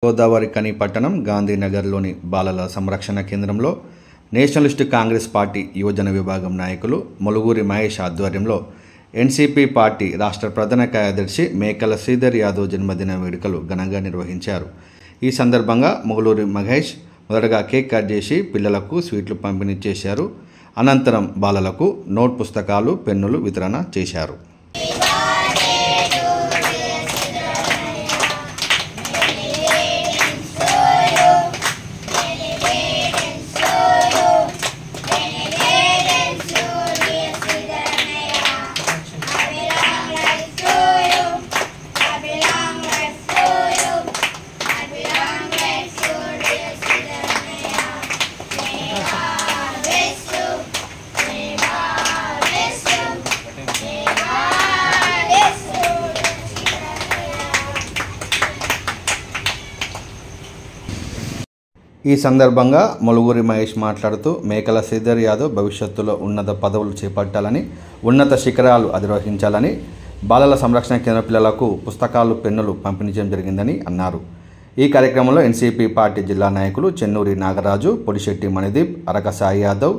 గోదావరి కని పట్టణం గాంధీనగర్లోని బాలల సంరక్షణ కేంద్రంలో నేషనలిస్ట్ కాంగ్రెస్ పార్టీ యువజన విభాగం నాయకులు ములుగూరి మహేష్ ఆధ్వర్యంలో ఎన్సీపీ పార్టీ రాష్ట్ర ప్రధాన కార్యదర్శి మేకల శ్రీధర్ యాదవ్ జన్మదిన వేడుకలు ఘనంగా నిర్వహించారు. ఈ సందర్భంగా ములుగూరి మహేష్ మొదటగా కేక్ కట్ చేసి పిల్లలకు స్వీట్లు పంపిణీ చేశారు. అనంతరం బాలలకు నోట్ పుస్తకాలు, పెన్నులు వితరణ చేశారు. ఈ సందర్భంగా ములుగూరి మహేష్ మాట్లాడుతూ మేకల శ్రీధర్ యాదవ్ భవిష్యత్తులో ఉన్నత పదవులు చేపట్టాలని, ఉన్నత శిఖరాలు అధిరోహించాలని బాలల సంరక్షణ కేంద్ర పిల్లలకు పుస్తకాలు, పెన్నులు పంపిణీ చేయడం జరిగిందని అన్నారు. ఈ కార్యక్రమంలో ఎన్సీపీ పార్టీ జిల్లా నాయకులు చెన్నూరి నాగరాజు, పొడిశెట్టి మణిదీప్, అరక సాయి యాదవ్,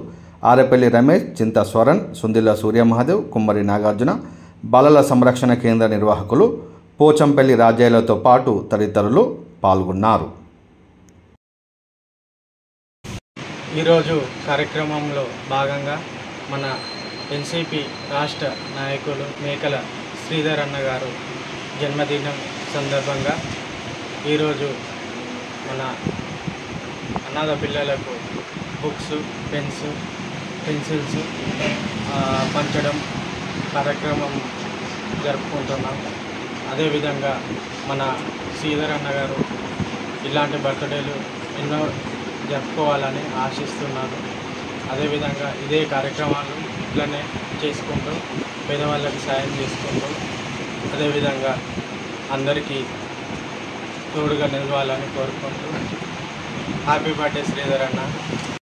ఆరేపల్లి రమేష్, చింత స్వరణ్, సుందిల్ల సూర్యమహాదేవ్, కుమ్మరి నాగార్జున, బాలల సంరక్షణ కేంద్ర నిర్వాహకులు పోచంపల్లి రాజయ్యలతో పాటు తదితరులు పాల్గొన్నారు. ఈరోజు కార్యక్రమంలో భాగంగా మన ఎన్సీపీ రాష్ట్ర నాయకులు మేకల శ్రీధర్ అన్న గారు జన్మదినం సందర్భంగా ఈరోజు మన అనాథ పిల్లలకు బుక్స్, పెన్సిల్స్ పంచడం కార్యక్రమం జరుపుకుంటున్నాం. అదేవిధంగా మన శ్రీధర్ అన్న గారు ఇలాంటి బర్త్డేలు ఎన్నో జరుపుకోవాలని ఆశిస్తున్నాను. అదేవిధంగా ఇదే కార్యక్రమాలు ఇట్లనే చేసుకుంటూ పేదవాళ్ళకి సాయం చేసుకుంటూ అదేవిధంగా అందరికీ తోడుగా నిలవాలని కోరుకుంటూ హ్యాపీ బర్త్డే శ్రీధర్ అన్న.